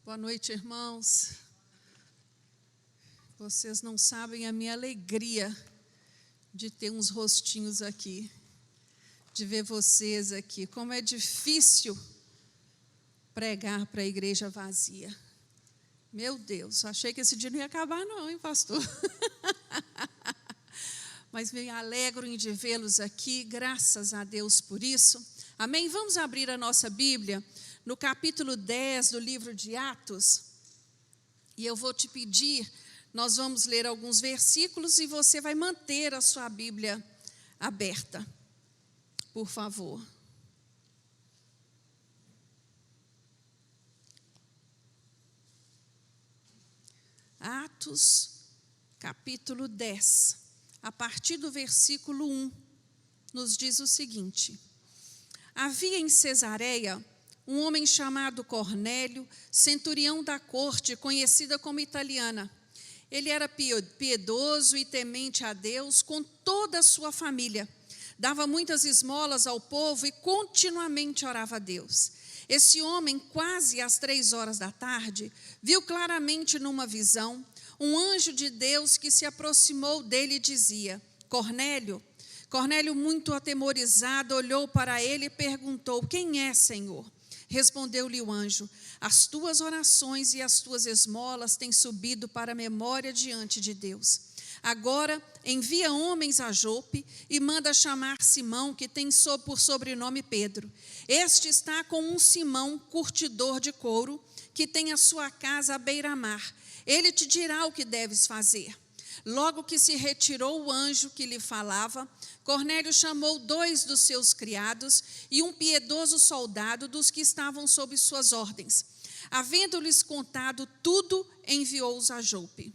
Boa noite, irmãos. Vocês não sabem a minha alegria de ter uns rostinhos aqui, de ver vocês aqui. Como é difícil pregar para a igreja vazia. Meu Deus, achei que esse dia não ia acabar não, hein, pastor? Mas me alegro em de vê-los aqui, graças a Deus por isso. Amém? Vamos abrir a nossa Bíblia no capítulo 10 do livro de Atos. E eu vou te pedir, nós vamos ler alguns versículos e você vai manter a sua Bíblia aberta, por favor. Atos, capítulo 10, a partir do versículo 1, nos diz o seguinte: havia em Cesareia um homem chamado Cornélio, centurião da corte, conhecida como italiana. Ele era piedoso e temente a Deus com toda a sua família. Dava muitas esmolas ao povo e continuamente orava a Deus. Esse homem, quase às 3 horas da tarde, viu claramente numa visão um anjo de Deus que se aproximou dele e dizia: Cornélio. Cornélio, muito atemorizado, olhou para ele e perguntou: quem é, Senhor? Respondeu-lhe o anjo: as tuas orações e as tuas esmolas têm subido para a memória diante de Deus. Agora envia homens a Jope e manda chamar Simão, que tem por sobrenome Pedro. Este está com um Simão, curtidor de couro, que tem a sua casa à beira-mar. Ele te dirá o que deves fazer. Logo que se retirou o anjo que lhe falava, Cornélio chamou 2 dos seus criados e um piedoso soldado dos que estavam sob suas ordens. Havendo-lhes contado tudo, enviou-os a Jope.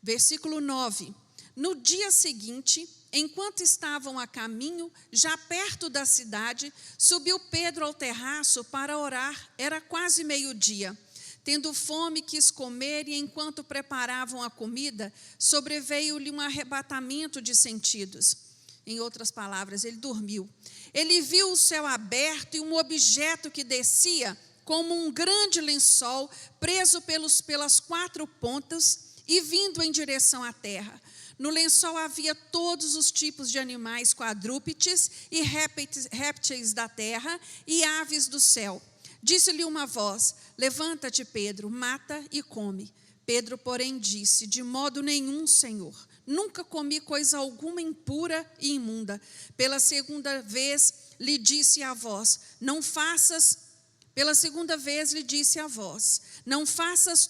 Versículo 9. No dia seguinte, enquanto estavam a caminho, já perto da cidade, subiu Pedro ao terraço para orar. Era quase meio-dia. Tendo fome, quis comer, e enquanto preparavam a comida, sobreveio-lhe um arrebatamento de sentidos. Em outras palavras, ele dormiu. Ele viu o céu aberto e um objeto que descia como um grande lençol, preso pelas 4 pontas e vindo em direção à terra. No lençol havia todos os tipos de animais quadrúpedes e répteis da terra e aves do céu. Disse-lhe uma voz: levanta-te, Pedro, mata e come. Pedro, porém, disse: de modo nenhum, Senhor. Nunca comi coisa alguma impura e imunda. Pela segunda vez lhe disse a voz: não faças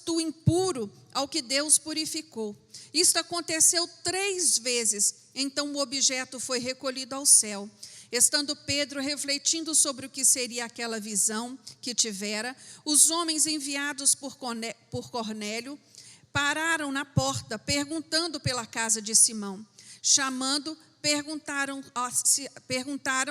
tu impuro ao que Deus purificou. Isto aconteceu 3 vezes, então o objeto foi recolhido ao céu. Estando Pedro refletindo sobre o que seria aquela visão que tivera, os homens enviados por Cornélio pararam na porta, perguntando pela casa de Simão. Chamando, perguntaram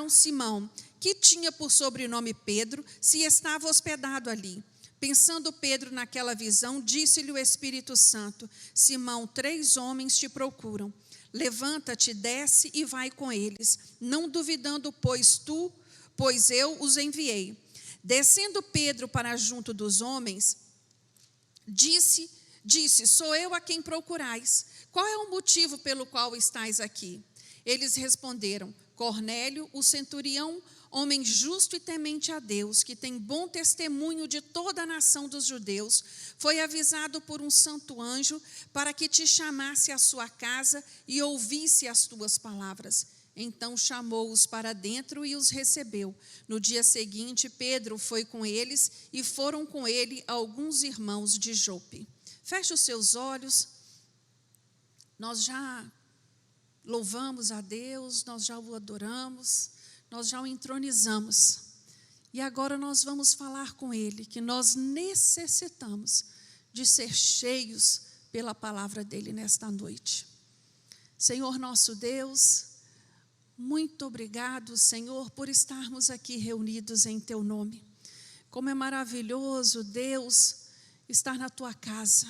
Simão, que tinha por sobrenome Pedro, se estava hospedado ali. Pensando Pedro naquela visão, disse-lhe o Espírito Santo: Simão, 3 homens te procuram. Levanta-te, desce e vai com eles, não duvidando, pois eu os enviei. Descendo Pedro para junto dos homens, disse: sou eu a quem procurais. Qual é o motivo pelo qual estáis aqui? Eles responderam: Cornélio, o centurião, homem justo e temente a Deus, que tem bom testemunho de toda a nação dos judeus, foi avisado por um santo anjo para que te chamasse à sua casa e ouvisse as tuas palavras. Então chamou-os para dentro e os recebeu. No dia seguinte, Pedro foi com eles e foram com ele alguns irmãos de Jope. Feche os seus olhos. Nós já louvamos a Deus, nós já o adoramos, nós já o entronizamos. E agora nós vamos falar com Ele, que nós necessitamos de ser cheios pela palavra dEle nesta noite. Senhor nosso Deus, muito obrigado, Senhor, por estarmos aqui reunidos em Teu nome. Como é maravilhoso, Deus, estar na Tua casa.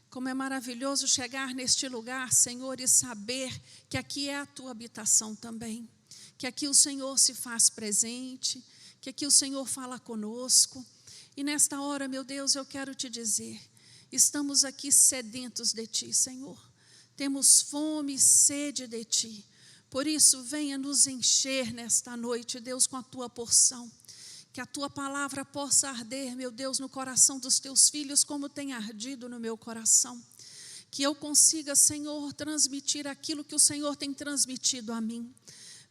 Como é maravilhoso chegar neste lugar, Senhor, e saber que aqui é a Tua habitação também. Que aqui o Senhor se faz presente, que aqui o Senhor fala conosco. E nesta hora, meu Deus, eu quero te dizer, estamos aqui sedentos de Ti, Senhor. Temos fome e sede de Ti. Por isso, venha nos encher nesta noite, Deus, com a Tua porção. Que a Tua palavra possa arder, meu Deus, no coração dos Teus filhos, como tem ardido no meu coração. Que eu consiga, Senhor, transmitir aquilo que o Senhor tem transmitido a mim.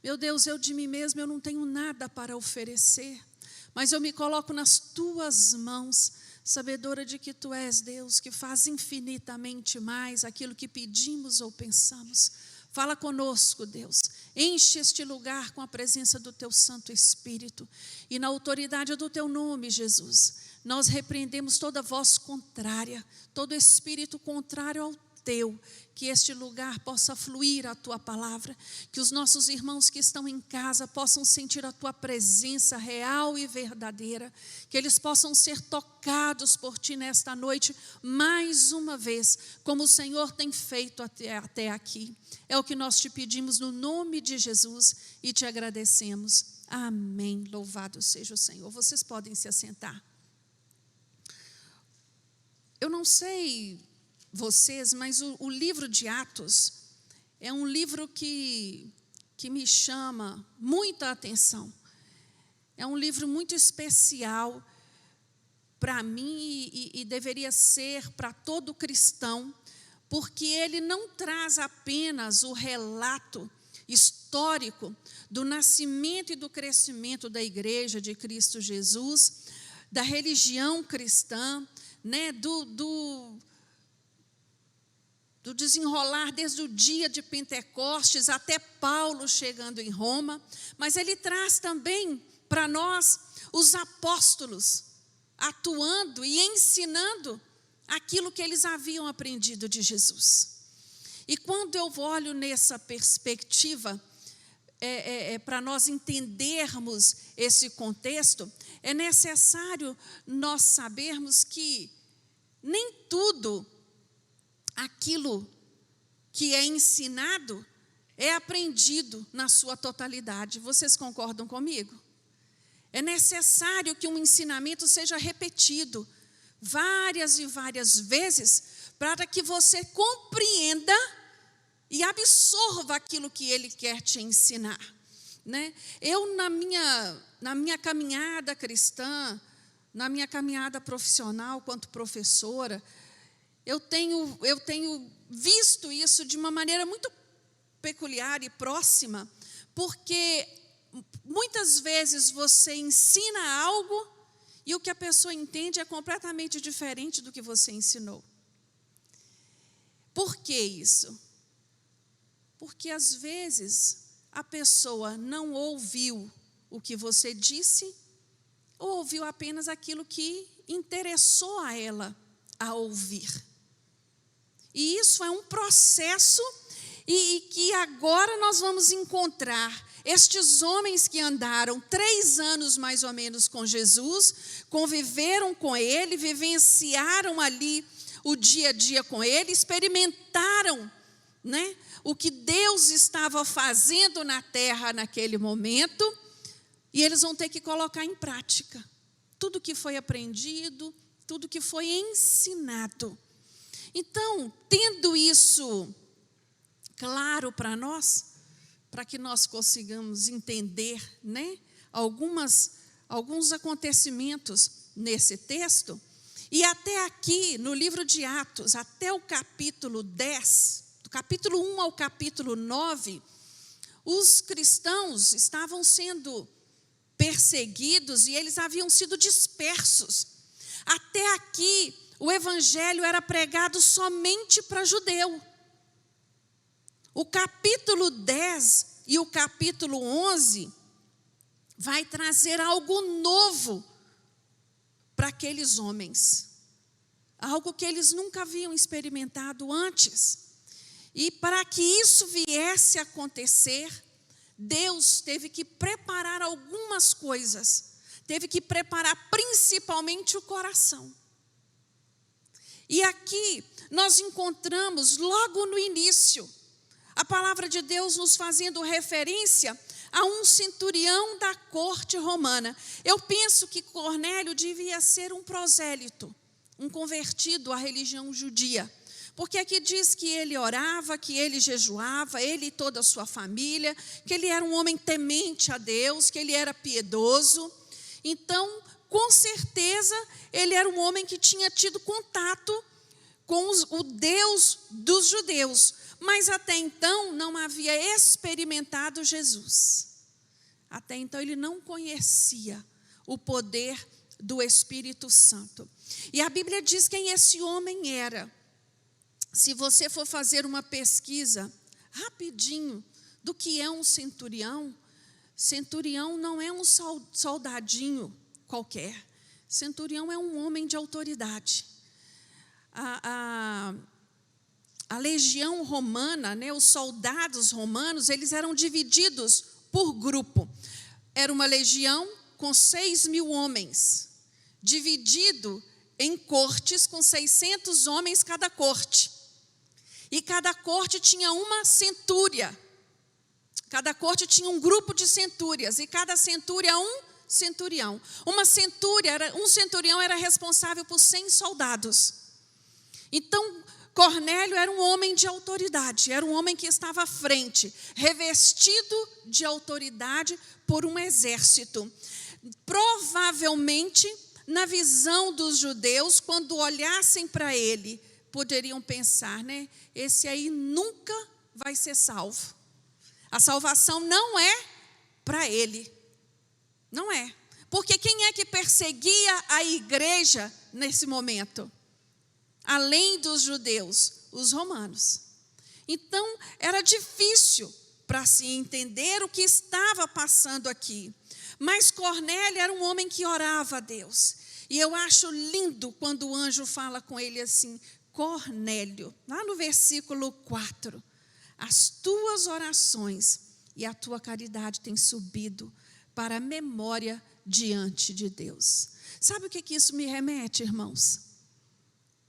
Meu Deus, eu de mim mesmo, eu não tenho nada para oferecer, mas eu me coloco nas Tuas mãos, sabedora de que Tu és Deus, que faz infinitamente mais aquilo que pedimos ou pensamos. Fala conosco, Deus, enche este lugar com a presença do Teu Santo Espírito, e na autoridade do Teu nome, Jesus, nós repreendemos toda voz contrária, todo espírito contrário ao Teu, que este lugar possa fluir a Tua palavra, que os nossos irmãos que estão em casa possam sentir a Tua presença real e verdadeira, que eles possam ser tocados por Ti nesta noite, mais uma vez, como o Senhor tem feito até aqui. É o que nós Te pedimos no nome de Jesus e Te agradecemos. Amém. Louvado seja o Senhor. Vocês podem se assentar. Eu não sei vocês, mas o livro de Atos é um livro que me chama muita atenção. É um livro muito especial para mim e deveria ser para todo cristão, porque ele não traz apenas o relato histórico do nascimento e do crescimento da Igreja de Cristo Jesus, da religião cristã, né, do desenrolar desde o dia de Pentecostes até Paulo chegando em Roma, mas ele traz também para nós os apóstolos atuando e ensinando aquilo que eles haviam aprendido de Jesus. E quando eu olho nessa perspectiva, para nós entendermos esse contexto, é necessário nós sabermos que nem tudo aquilo que é ensinado é aprendido na sua totalidade. Vocês concordam comigo? É necessário que um ensinamento seja repetido várias e várias vezes para que você compreenda e absorva aquilo que ele quer te ensinar, né? Eu, na minha caminhada cristã, na minha caminhada profissional quanto professora, eu tenho visto isso de uma maneira muito peculiar e próxima, porque muitas vezes você ensina algo e o que a pessoa entende é completamente diferente do que você ensinou. Por que isso? Porque às vezes a pessoa não ouviu o que você disse ou ouviu apenas aquilo que interessou a ela a ouvir. E isso é um processo e que agora nós vamos encontrar estes homens que andaram 3 anos mais ou menos com Jesus, conviveram com Ele, vivenciaram ali o dia a dia com Ele, experimentaram, né, o que Deus estava fazendo na terra naquele momento, e eles vão ter que colocar em prática tudo que foi aprendido, tudo que foi ensinado. Então, tendo isso claro para nós, para que nós consigamos entender, né, alguns acontecimentos nesse texto, e até aqui, no livro de Atos, até o capítulo 10, do capítulo 1 ao capítulo 9, os cristãos estavam sendo perseguidos e eles haviam sido dispersos. Até aqui, o evangelho era pregado somente para judeu. O capítulo 10 e o capítulo 11 vai trazer algo novo para aqueles homens. Algo que eles nunca haviam experimentado antes. E para que isso viesse a acontecer, Deus teve que preparar algumas coisas. Teve que preparar principalmente o coração. E aqui nós encontramos logo no início a palavra de Deus nos fazendo referência a um centurião da corte romana. Eu penso que Cornélio devia ser um prosélito, um convertido à religião judia. Porque aqui diz que ele orava, que ele jejuava, ele e toda a sua família, que ele era um homem temente a Deus, que ele era piedoso. Então, com certeza, ele era um homem que tinha tido contato com o Deus dos judeus, mas até então não havia experimentado Jesus. Até então ele não conhecia o poder do Espírito Santo. E a Bíblia diz quem esse homem era. Se você for fazer uma pesquisa rapidinho do que é um centurião, centurião não é um soldadinho qualquer. Centurião é um homem de autoridade. A legião romana, né, os soldados romanos, eles eram divididos por grupo. Era uma legião com 6.000 homens, dividido em cortes com 600 homens cada corte. E cada corte tinha uma centúria. Cada corte tinha um grupo de centúrias, e cada centúria um centurião. Um centurião era responsável por 100 soldados. Então, Cornélio era um homem de autoridade, era um homem que estava à frente, revestido de autoridade por um exército. Provavelmente, na visão dos judeus, quando olhassem para ele, poderiam pensar, né? Esse aí nunca vai ser salvo. A salvação não é para ele. Não é. Porque quem é que perseguia a igreja nesse momento? Além dos judeus, os romanos. Então, era difícil para se entender o que estava passando aqui. Mas Cornélio era um homem que orava a Deus. E eu acho lindo quando o anjo fala com ele assim, Cornélio, lá no versículo 4, as tuas orações e a tua caridade têm subido para a memória diante de Deus. Sabe o que isso me remete, irmãos?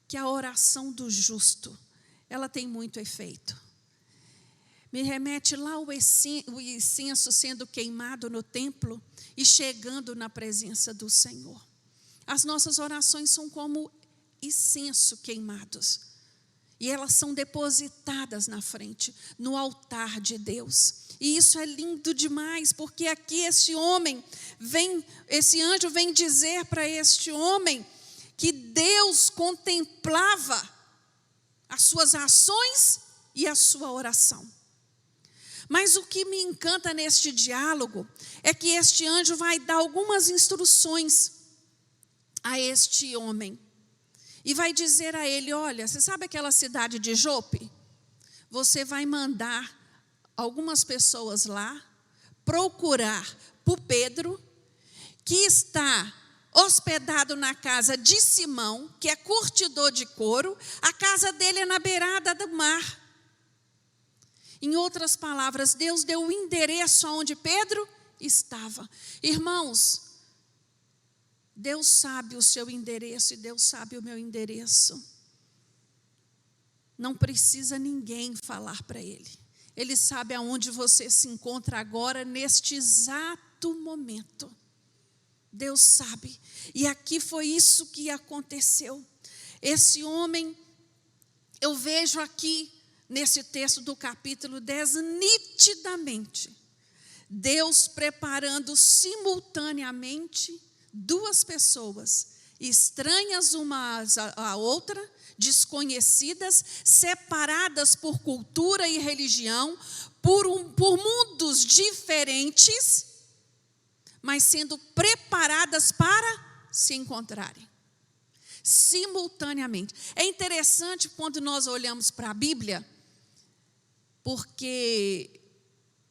Que a oração do justo, ela tem muito efeito. Me remete lá o incenso sendo queimado no templo e chegando na presença do Senhor. As nossas orações são como incenso queimados. E elas são depositadas na frente, no altar de Deus. E isso é lindo demais, porque aqui esse anjo vem dizer para este homem que Deus contemplava as suas ações e a sua oração. Mas o que me encanta neste diálogo é que este anjo vai dar algumas instruções a este homem. E vai dizer a ele, olha, você sabe aquela cidade de Jope? Você vai mandar algumas pessoas lá procurar por Pedro, que está hospedado na casa de Simão, que é curtidor de couro. A casa dele é na beirada do mar. Em outras palavras, Deus deu o endereço aonde Pedro estava. Irmãos, Deus sabe o seu endereço e Deus sabe o meu endereço. Não precisa ninguém falar para Ele. Ele sabe aonde você se encontra agora, neste exato momento. Deus sabe. E aqui foi isso que aconteceu. Esse homem, eu vejo aqui, nesse texto do capítulo 10, nitidamente, Deus preparando simultaneamente duas pessoas, estranhas uma à outra, desconhecidas, separadas por cultura e religião, por mundos diferentes, mas sendo preparadas para se encontrarem, simultaneamente. É interessante quando nós olhamos para a Bíblia, porque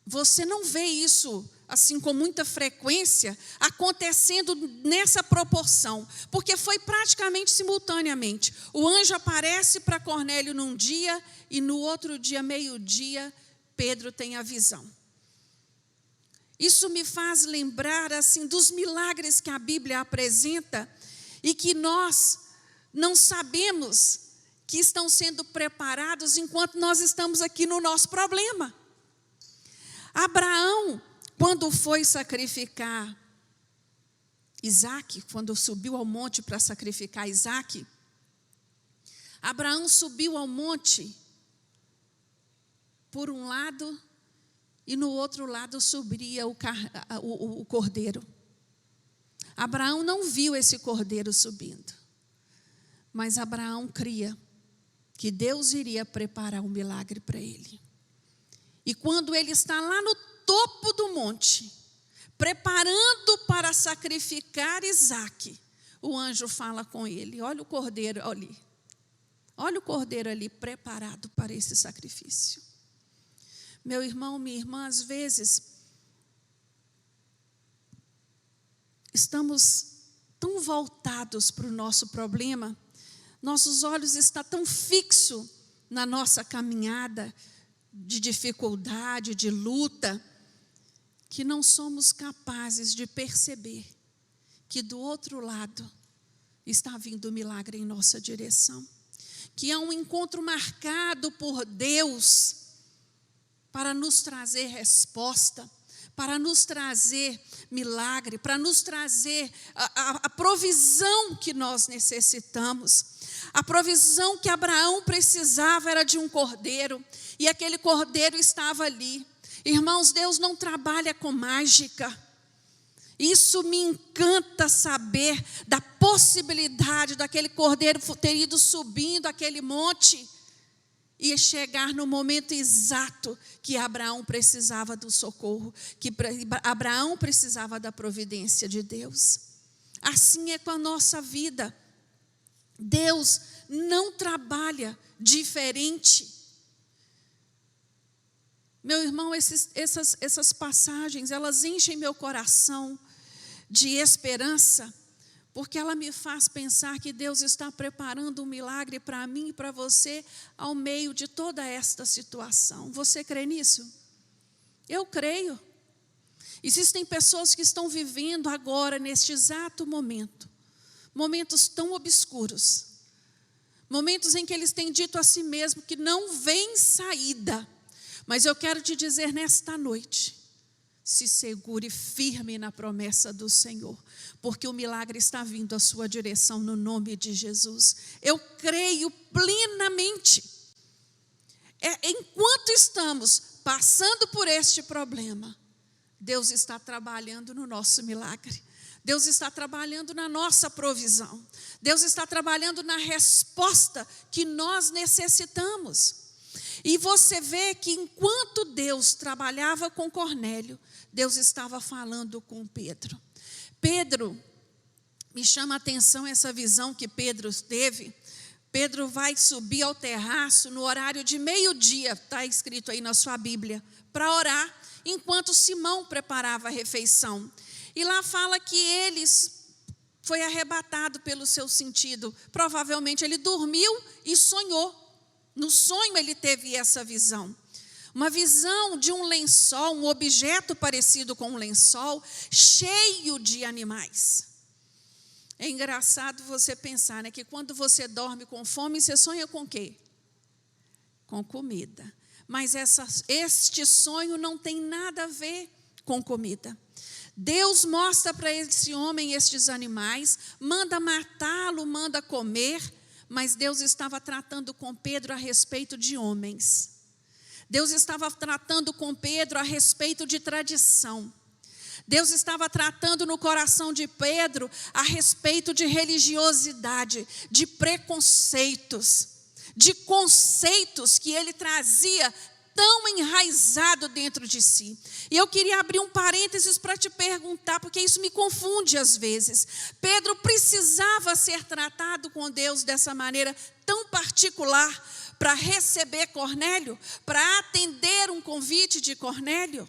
você não vê isso assim com muita frequência acontecendo nessa proporção, porque foi praticamente simultaneamente. O anjo aparece para Cornélio num dia e no outro dia, meio-dia, Pedro tem a visão. Isso me faz lembrar assim dos milagres que a Bíblia apresenta e que nós não sabemos que estão sendo preparados enquanto nós estamos aqui no nosso problema. Abraão, quando foi sacrificar Isaque, quando subiu ao monte para sacrificar Isaque, Abraão subiu ao monte por um lado e no outro lado subia o cordeiro. Abraão não viu esse cordeiro subindo, mas Abraão cria que Deus iria preparar um milagre para ele. E quando ele está lá no topo do monte, preparando para sacrificar Isaque, o anjo fala com ele: olha o cordeiro ali, olha o cordeiro ali preparado para esse sacrifício. Meu irmão, minha irmã, às vezes estamos tão voltados para o nosso problema, nossos olhos estão tão fixos na nossa caminhada de dificuldade, de luta, que não somos capazes de perceber que do outro lado está vindo o milagre em nossa direção, que há um encontro marcado por Deus para nos trazer resposta, para nos trazer milagre, para nos trazer a provisão que nós necessitamos. A provisão que Abraão precisava era de um cordeiro, e aquele cordeiro estava ali. Irmãos, Deus não trabalha com mágica. Isso me encanta saber da possibilidade daquele cordeiro ter ido subindo aquele monte e chegar no momento exato que Abraão precisava do socorro, que Abraão precisava da providência de Deus. Assim é com a nossa vida. Deus não trabalha diferente. Meu irmão, essas passagens, elas enchem meu coração de esperança, porque ela me faz pensar que Deus está preparando um milagre para mim e para você ao meio de toda esta situação. Você crê nisso? Eu creio. Existem pessoas que estão vivendo agora, neste exato momento, momentos tão obscuros, momentos em que eles têm dito a si mesmo que não vem saída. Mas eu quero te dizer nesta noite, se segure firme na promessa do Senhor, porque o milagre está vindo à sua direção no nome de Jesus. Eu creio plenamente. Enquanto estamos passando por este problema, Deus está trabalhando no nosso milagre. Deus está trabalhando na nossa provisão. Deus está trabalhando na resposta que nós necessitamos. E você vê que enquanto Deus trabalhava com Cornélio, Deus estava falando com Pedro. Pedro, me chama a atenção essa visão que Pedro teve. Pedro vai subir ao terraço no horário de meio-dia, está escrito aí na sua Bíblia, para orar, enquanto Simão preparava a refeição. E lá fala que foi arrebatado pelo seu sentido. Provavelmente ele dormiu e sonhou. No sonho ele teve essa visão. Uma visão de um lençol, um objeto parecido com um lençol, cheio de animais. É engraçado você pensar, né, que quando você dorme com fome, você sonha com o quê? Com comida. Mas este sonho não tem nada a ver com comida. Deus mostra para esse homem estes animais, manda matá-lo, manda comer, mas Deus estava tratando com Pedro a respeito de homens. Deus estava tratando com Pedro a respeito de tradição. Deus estava tratando no coração de Pedro a respeito de religiosidade, de preconceitos, de conceitos que ele trazia tão enraizado dentro de si. E eu queria abrir um parênteses para te perguntar, porque isso me confunde às vezes. Pedro precisava ser tratado com Deus dessa maneira tão particular para receber Cornélio, para atender um convite de Cornélio?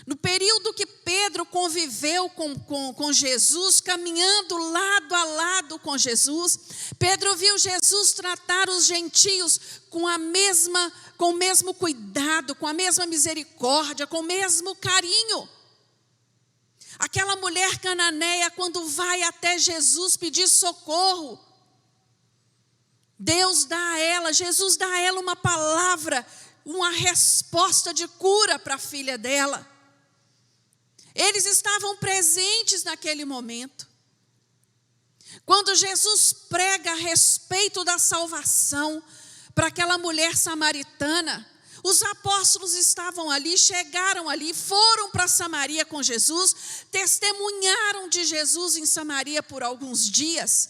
No período que Pedro conviveu com Jesus, caminhando lado a lado com Jesus, Pedro viu Jesus tratar os gentios com o mesmo cuidado, com a mesma misericórdia, com o mesmo carinho. Aquela mulher cananeia, quando vai até Jesus pedir socorro, Jesus dá a ela uma palavra uma resposta de cura para a filha dela. Eles estavam presentes naquele momento. Quando Jesus prega a respeito da salvação para aquela mulher samaritana, os apóstolos estavam ali, chegaram ali, foram para Samaria com Jesus, testemunharam de Jesus em Samaria por alguns dias.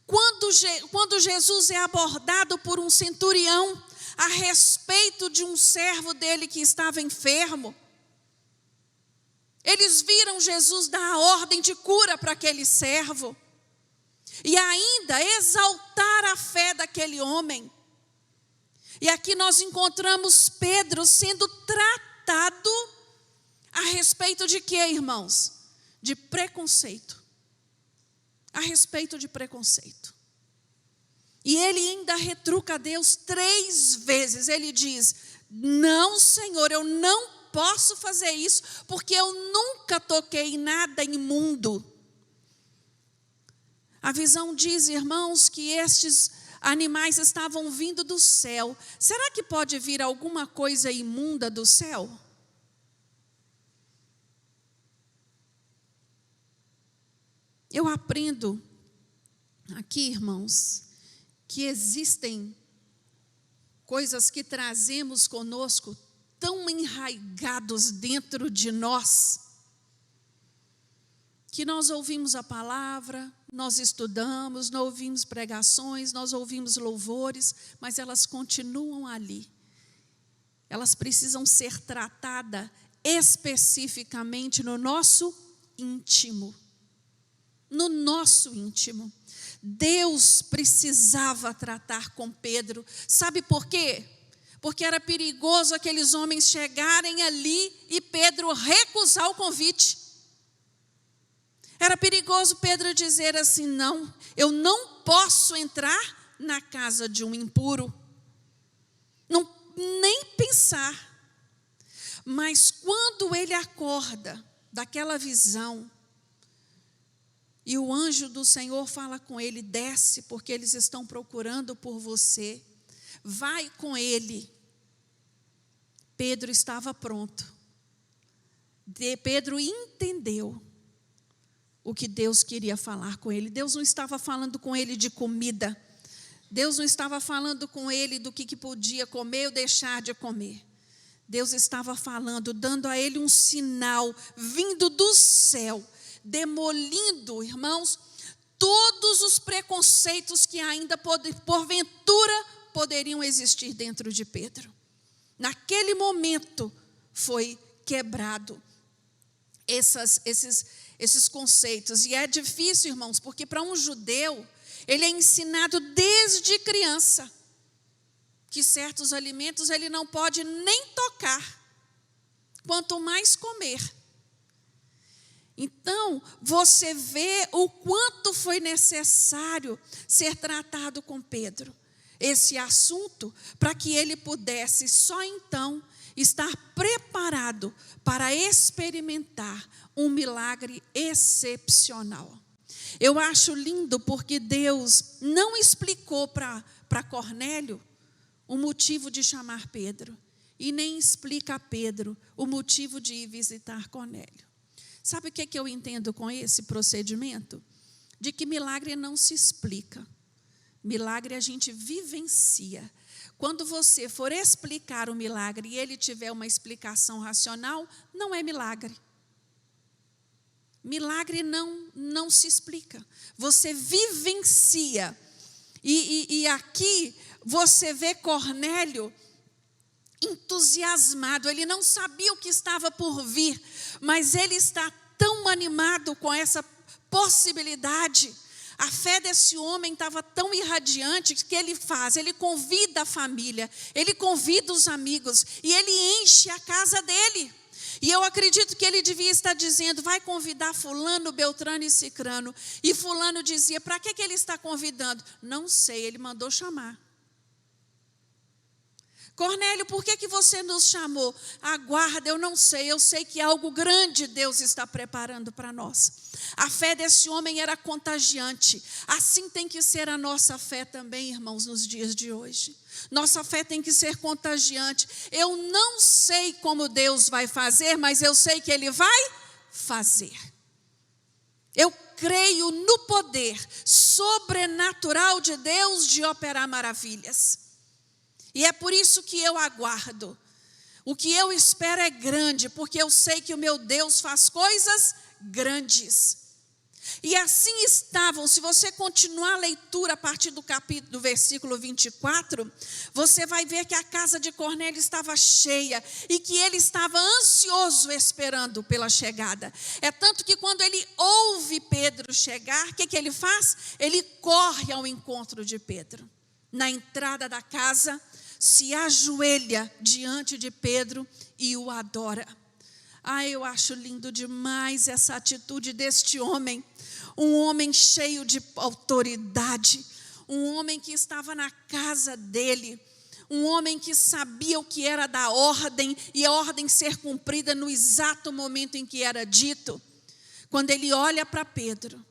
Quando Jesus é abordado por um centurião a respeito de um servo dele que estava enfermo, eles viram Jesus dar a ordem de cura para aquele servo e ainda exaltar a fé daquele homem. E aqui nós encontramos Pedro sendo tratado a respeito de quê, irmãos? De preconceito. A respeito de preconceito. E ele ainda retruca a Deus 3 vezes. Ele diz: não, Senhor, eu não posso fazer isso, porque eu nunca toquei em nada imundo. A visão diz, irmãos, que estes animais estavam vindo do céu. Será que pode vir alguma coisa imunda do céu? Eu aprendo aqui, irmãos, que existem coisas que trazemos conosco tão enraigados dentro de nós, que nós ouvimos a palavra, nós estudamos, nós ouvimos pregações, nós ouvimos louvores, mas elas continuam ali. Elas precisam ser tratadas especificamente no nosso íntimo. No nosso íntimo. Deus precisava tratar com Pedro. Sabe por quê? Porque era perigoso aqueles homens chegarem ali e Pedro recusar o convite. Era perigoso Pedro dizer assim: não, eu não posso entrar na casa de um impuro. Não, nem pensar. Mas quando ele acorda daquela visão, e o anjo do Senhor fala com ele: desce, porque eles estão procurando por você. Vai com ele. Pedro estava pronto. Pedro entendeu o que Deus queria falar com ele. Deus não estava falando com ele de comida. Deus não estava falando com ele do que podia comer ou deixar de comer. Deus estava falando, dando a ele um sinal vindo do céu, demolindo, irmãos, todos os preconceitos que ainda porventura poderiam existir dentro de Pedro. Naquele momento foi quebrado esses conceitos. E é difícil, irmãos, porque para um judeu, ele é ensinado desde criança que certos alimentos ele não pode nem tocar, quanto mais comer. Então, você vê o quanto foi necessário ser tratado com Pedro esse assunto, para que ele pudesse só então estar preparado para experimentar um milagre excepcional. Eu acho lindo porque Deus não explicou para Cornélio o motivo de chamar Pedro, e nem explica a Pedro o motivo de ir visitar Cornélio. Sabe o que eu entendo com esse procedimento? De que milagre não se explica. Milagre a gente vivencia. Quando você for explicar o milagre e ele tiver uma explicação racional, não é milagre. Milagre não se explica. Você vivencia. E aqui você vê Cornélio entusiasmado. Ele não sabia o que estava por vir, mas ele está tão animado com essa possibilidade. A fé desse homem estava tão irradiante que ele convida a família, ele convida os amigos e ele enche a casa dele. E eu acredito que ele devia estar dizendo: vai convidar fulano, beltrano e cicrano. E fulano dizia: para que ele está convidando? Não sei, ele mandou chamar. Cornélio, por que você nos chamou? Aguarda, eu não sei, eu sei que algo grande Deus está preparando para nós. A fé desse homem era contagiante. Assim tem que ser a nossa fé também, irmãos, nos dias de hoje. Nossa fé tem que ser contagiante. Eu não sei como Deus vai fazer, mas eu sei que Ele vai fazer. Eu creio no poder sobrenatural de Deus de operar maravilhas. E é por isso que eu aguardo. O que eu espero é grande, porque eu sei que o meu Deus faz coisas grandes. E assim estavam, se você continuar a leitura a partir do versículo 24, você vai ver que a casa de Cornélio estava cheia e que ele estava ansioso esperando pela chegada. É tanto que quando ele ouve Pedro chegar, o que ele faz? Ele corre ao encontro de Pedro. Na entrada da casa, se ajoelha diante de Pedro e o adora. Eu acho lindo demais essa atitude deste homem. Um homem cheio de autoridade, um homem que estava na casa dele, um homem que sabia o que era da ordem e a ordem ser cumprida no exato momento em que era dito. Quando ele olha para Pedro,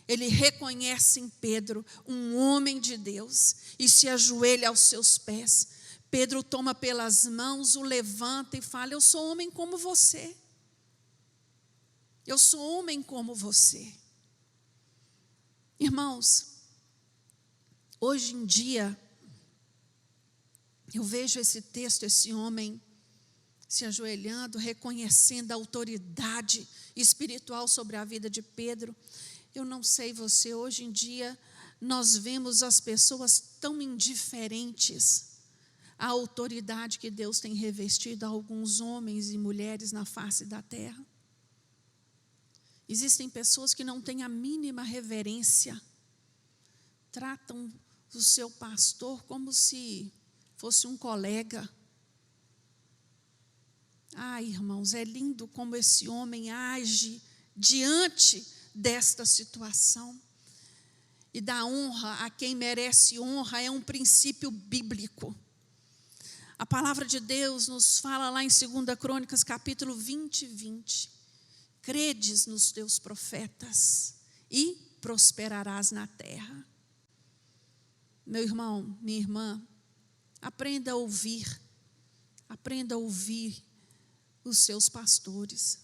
ele reconhece em Pedro um homem de Deus e se ajoelha aos seus pés. Pedro toma pelas mãos, o levanta e fala: eu sou homem como você. Eu sou homem como você. Irmãos, hoje em dia, eu vejo esse texto, esse homem se ajoelhando, reconhecendo a autoridade espiritual sobre a vida de Pedro. Eu não sei você, hoje em dia, nós vemos as pessoas tão indiferentes à autoridade que Deus tem revestido a alguns homens e mulheres na face da terra. Existem pessoas que não têm a mínima reverência, tratam o seu pastor como se fosse um colega. Irmãos, é lindo como esse homem age diante desta situação. E da honra a quem merece honra é um princípio bíblico. A palavra de Deus nos fala lá em 2 Crônicas, capítulo 20. Credes nos teus profetas e prosperarás na terra. Meu irmão, minha irmã, aprenda a ouvir os seus pastores,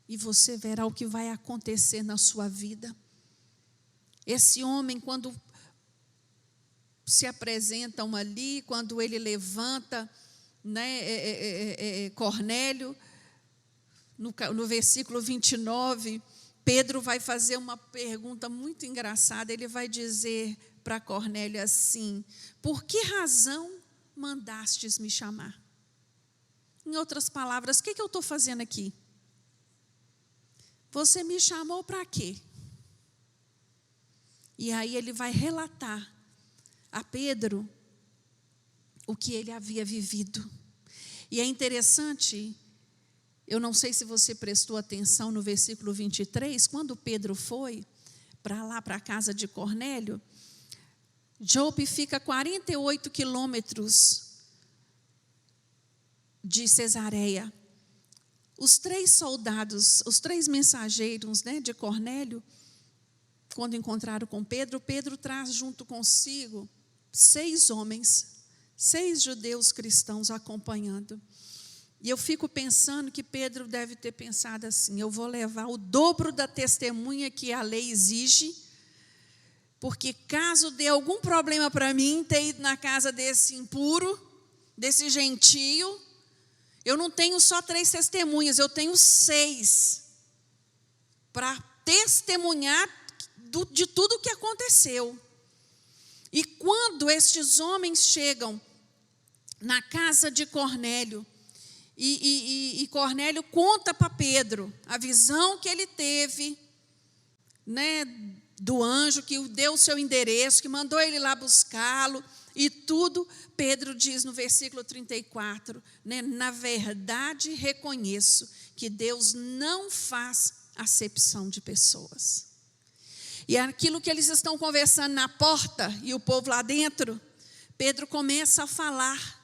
e você verá o que vai acontecer na sua vida. Esse homem, quando se apresentam ali, quando ele levanta, Cornélio, no versículo 29, Pedro vai fazer uma pergunta muito engraçada. Ele vai dizer para Cornélio assim: por que razão mandastes me chamar? Em outras palavras, o que eu estou fazendo aqui? Você me chamou para quê? E aí ele vai relatar a Pedro o que ele havia vivido. E é interessante, eu não sei se você prestou atenção no versículo 23, quando Pedro foi para a casa de Cornélio, Jope fica 48 quilômetros de Cesareia. Os 3 soldados, os 3 mensageiros de Cornélio, quando encontraram com Pedro, Pedro traz junto consigo 6 homens, 6 judeus cristãos acompanhando. E eu fico pensando que Pedro deve ter pensado assim: eu vou levar o dobro da testemunha que a lei exige, porque caso dê algum problema para mim ter ido na casa desse impuro, desse gentio, eu não tenho só 3 testemunhas, eu tenho 6 para testemunhar de tudo o que aconteceu. E quando estes homens chegam na casa de Cornélio, e Cornélio conta para Pedro a visão que ele teve, do anjo que deu o seu endereço, que mandou ele lá buscá-lo e tudo. Pedro diz no versículo 34, na verdade reconheço que Deus não faz acepção de pessoas. E aquilo que eles estão conversando na porta e o povo lá dentro, Pedro começa a falar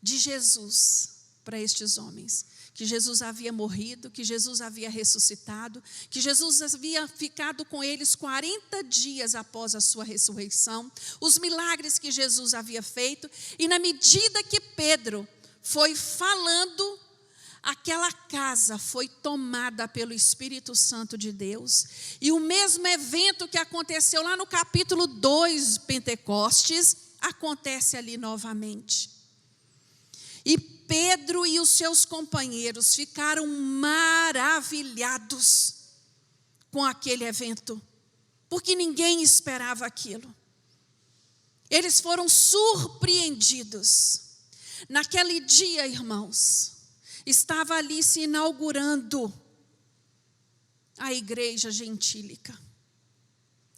de Jesus para estes homens. Que Jesus havia morrido, que Jesus havia ressuscitado, que Jesus havia ficado com eles 40 dias após a sua ressurreição, os milagres que Jesus havia feito, e na medida que Pedro foi falando, aquela casa foi tomada pelo Espírito Santo de Deus, e o mesmo evento que aconteceu lá no capítulo 2, Pentecostes, acontece ali novamente. E Pedro e os seus companheiros ficaram maravilhados com aquele evento, porque ninguém esperava aquilo. Eles foram surpreendidos. Naquele dia, irmãos, estava ali se inaugurando a igreja gentílica.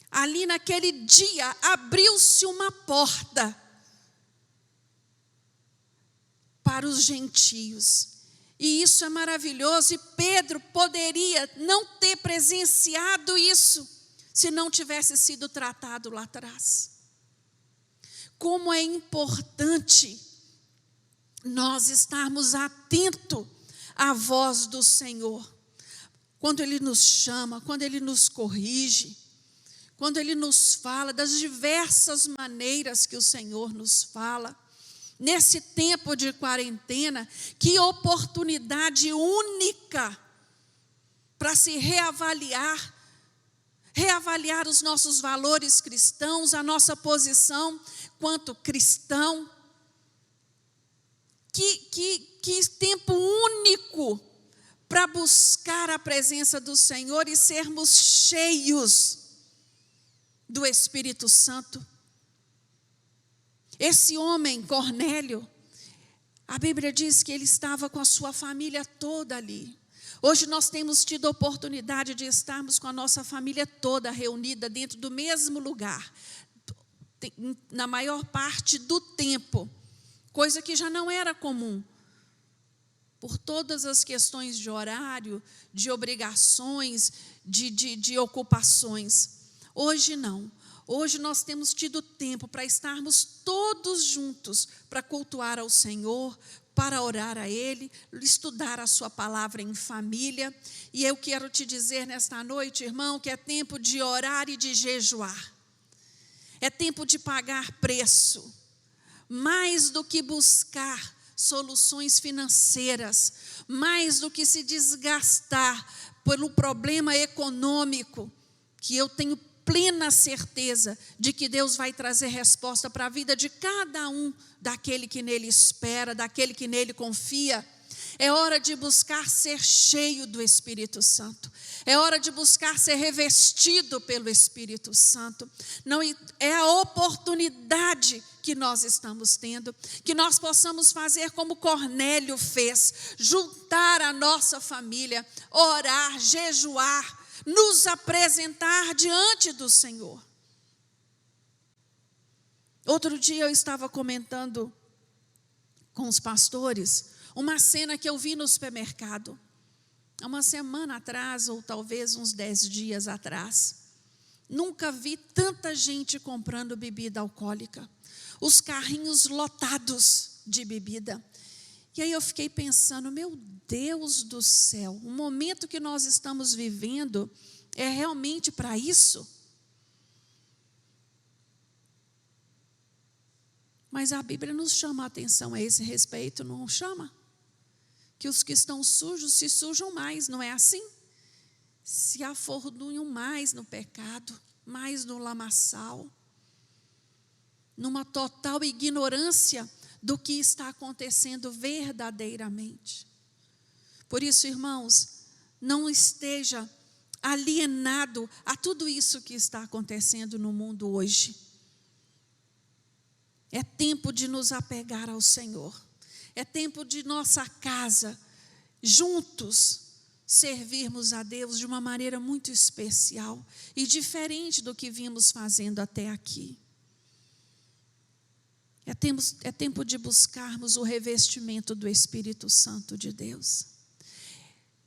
Ali naquele dia abriu-se uma porta para os gentios, e isso é maravilhoso, e Pedro poderia não ter presenciado isso, se não tivesse sido tratado lá atrás. Como é importante nós estarmos atentos à voz do Senhor, quando Ele nos chama, quando Ele nos corrige, quando Ele nos fala das diversas maneiras que o Senhor nos fala. Nesse tempo de quarentena, que oportunidade única para se reavaliar os nossos valores cristãos, a nossa posição quanto cristão. Que tempo único para buscar a presença do Senhor e sermos cheios do Espírito Santo. Esse homem, Cornélio, a Bíblia diz que ele estava com a sua família toda ali. Hoje nós temos tido a oportunidade de estarmos com a nossa família toda reunida dentro do mesmo lugar, na maior parte do tempo, coisa que já não era comum, por todas as questões de horário, de obrigações, de ocupações. Hoje não. Hoje nós temos tido tempo para estarmos todos juntos, para cultuar ao Senhor, para orar a Ele, estudar a sua palavra em família. E eu quero te dizer nesta noite, irmão, que é tempo de orar e de jejuar. É tempo de pagar preço. Mais do que buscar soluções financeiras, mais do que se desgastar pelo problema econômico, que eu tenho plena certeza de que Deus vai trazer resposta para a vida de cada um daquele que nele espera, daquele que nele confia. É hora de buscar ser cheio do Espírito Santo. É hora de buscar ser revestido pelo Espírito Santo. Não é a oportunidade que nós estamos tendo, que nós possamos fazer como Cornélio fez, juntar a nossa família, orar, jejuar, nos apresentar diante do Senhor. Outro dia eu estava comentando com os pastores uma cena que eu vi no supermercado, há uma semana atrás, ou talvez uns 10 dias atrás. Nunca vi tanta gente comprando bebida alcoólica, os carrinhos lotados de bebida. E aí eu fiquei pensando, meu Deus do céu, o momento que nós estamos vivendo é realmente para isso? Mas a Bíblia nos chama a atenção a esse respeito, não chama? Que os que estão sujos se sujam mais, não é assim? Se afortunam mais no pecado, mais no lamaçal, numa total ignorância do que está acontecendo verdadeiramente. Por isso, irmãos, não esteja alienado a tudo isso que está acontecendo no mundo hoje. É tempo de nos apegar ao Senhor. É tempo de nossa casa, juntos, servirmos a Deus de uma maneira muito especial e diferente do que vimos fazendo até aqui. É tempo de buscarmos o revestimento do Espírito Santo de Deus.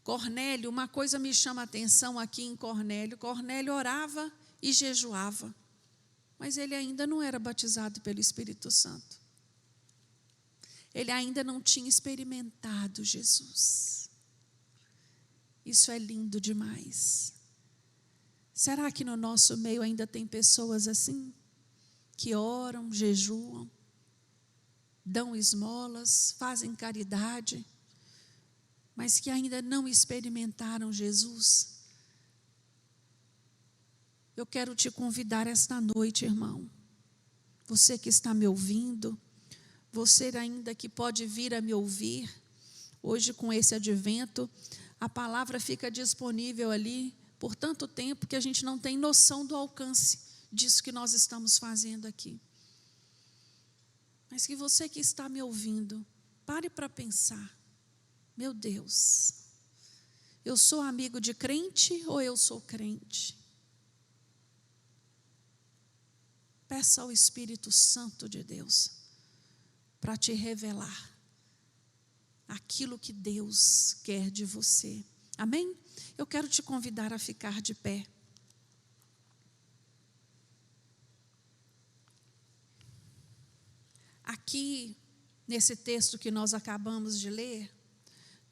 Cornélio, uma coisa me chama a atenção aqui em Cornélio. Cornélio orava e jejuava, mas ele ainda não era batizado pelo Espírito Santo. ele ainda não tinha experimentado Jesus. Isso é lindo demais. Será que no nosso meio ainda tem pessoas assim? Que oram, jejuam, dão esmolas, fazem caridade, mas que ainda não experimentaram Jesus? Eu quero te convidar esta noite, irmão. Você que está me ouvindo, você ainda que pode vir a me ouvir, hoje com esse advento, a palavra fica disponível ali por tanto tempo que a gente não tem noção do alcance disso que nós estamos fazendo aqui. Mas que você que está me ouvindo, pare para pensar. Meu Deus, eu sou amigo de crente ou eu sou crente? Peça ao Espírito Santo de Deus para te revelar aquilo que Deus quer de você. Amém? Eu quero te convidar a ficar de pé. Aqui, nesse texto que nós acabamos de ler,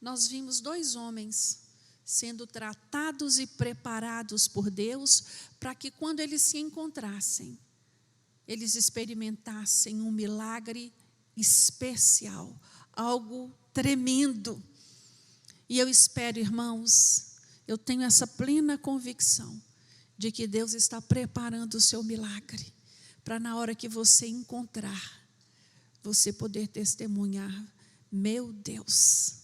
nós vimos 2 homens sendo tratados e preparados por Deus para que quando eles se encontrassem, eles experimentassem um milagre especial, algo tremendo. E eu espero, irmãos, eu tenho essa plena convicção de que Deus está preparando o seu milagre, para na hora que você encontrar, você poder testemunhar: meu Deus,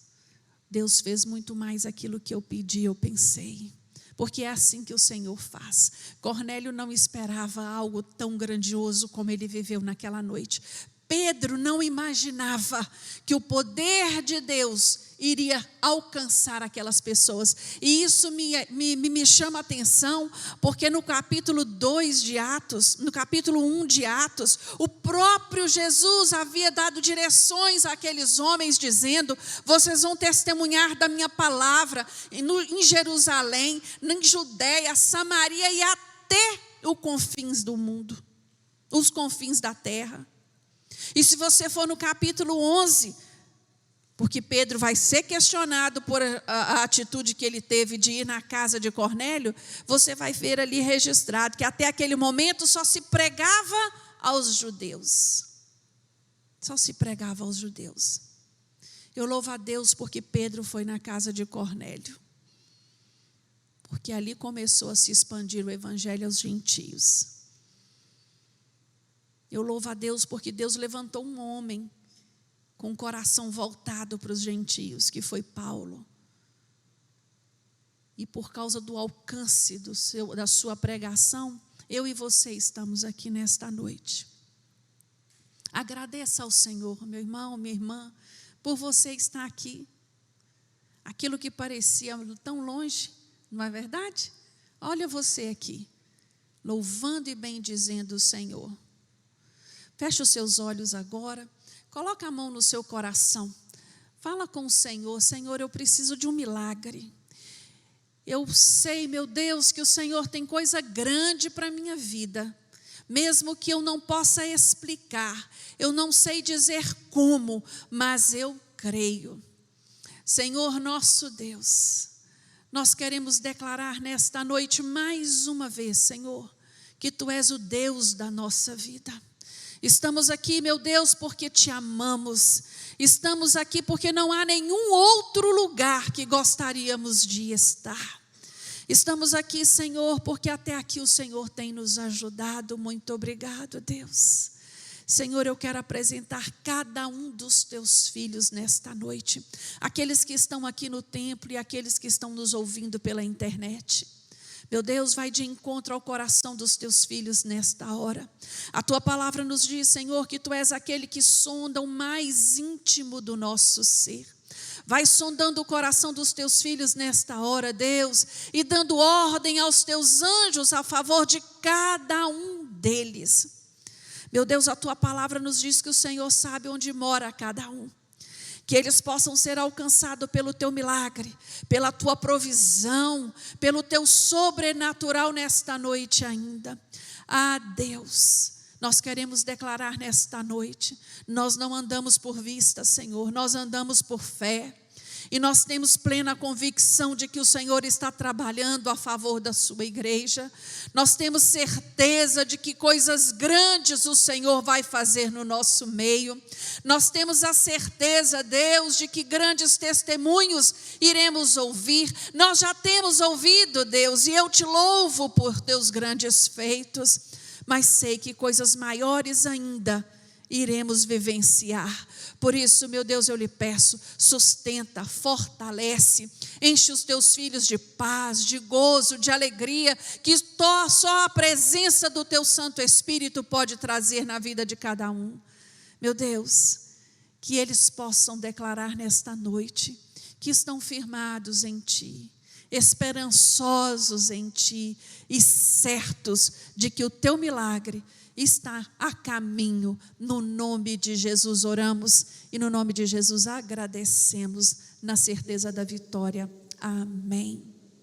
Deus fez muito mais aquilo que eu pedi, eu pensei. Porque é assim que o Senhor faz. Cornélio não esperava algo tão grandioso como ele viveu naquela noite. Pedro não imaginava que o poder de Deus iria alcançar aquelas pessoas. E isso me chama a atenção, porque no capítulo 2 de Atos, no capítulo 1 de Atos, o próprio Jesus havia dado direções àqueles homens, dizendo: vocês vão testemunhar da minha palavra em Jerusalém, em Judeia, Samaria e até os confins do mundo, os confins da terra. E se você for no capítulo 11, porque Pedro vai ser questionado por a atitude que ele teve de ir na casa de Cornélio, você vai ver ali registrado que até aquele momento só se pregava aos judeus. Só se pregava aos judeus. Eu louvo a Deus porque Pedro foi na casa de Cornélio, porque ali começou a se expandir o evangelho aos gentios. Eu louvo a Deus porque Deus levantou um homem com o coração voltado para os gentios, que foi Paulo. E por causa do alcance da sua pregação, eu e você estamos aqui nesta noite. Agradeça ao Senhor, meu irmão, minha irmã, por você estar aqui. Aquilo que parecia tão longe, não é verdade? Olha você aqui, louvando e bendizendo o Senhor. Feche os seus olhos agora, coloca a mão no seu coração, fala com o Senhor: Senhor, eu preciso de um milagre. Eu sei, meu Deus, que o Senhor tem coisa grande para a minha vida, mesmo que eu não possa explicar, eu não sei dizer como, mas eu creio. Senhor nosso Deus, nós queremos declarar nesta noite mais uma vez, Senhor, que Tu és o Deus da nossa vida. Estamos aqui, meu Deus, porque Te amamos. Estamos aqui porque não há nenhum outro lugar que gostaríamos de estar. Estamos aqui, Senhor, porque até aqui o Senhor tem nos ajudado. Muito obrigado, Deus. Senhor, eu quero apresentar cada um dos Teus filhos nesta noite. Aqueles que estão aqui no templo e aqueles que estão nos ouvindo pela internet. Meu Deus, vai de encontro ao coração dos Teus filhos nesta hora. A Tua palavra nos diz, Senhor, que Tu és aquele que sonda o mais íntimo do nosso ser. Vai sondando o coração dos Teus filhos nesta hora, Deus, e dando ordem aos Teus anjos a favor de cada um deles. Meu Deus, a Tua palavra nos diz que o Senhor sabe onde mora cada um. Que eles possam ser alcançados pelo Teu milagre, pela Tua provisão, pelo Teu sobrenatural nesta noite ainda. Ah, Deus, Nós queremos declarar nesta noite, nós não andamos por vista, Senhor, nós andamos por fé. E nós temos plena convicção de que o Senhor está trabalhando a favor da sua igreja. Nós temos certeza de que coisas grandes o Senhor vai fazer no nosso meio. Nós temos a certeza, Deus, de que grandes testemunhos iremos ouvir. Nós já temos ouvido, Deus, e eu te louvo por teus grandes feitos. Mas sei que coisas maiores ainda iremos vivenciar. Por isso, meu Deus, eu lhe peço, sustenta, fortalece, enche os teus filhos de paz, de gozo, de alegria, que só a presença do teu Santo Espírito pode trazer na vida de cada um. Meu Deus, que eles possam declarar nesta noite que estão firmados em Ti, esperançosos em Ti e certos de que o Teu milagre está a caminho. No nome de Jesus oramos e no nome de Jesus agradecemos, na certeza da vitória. Amém.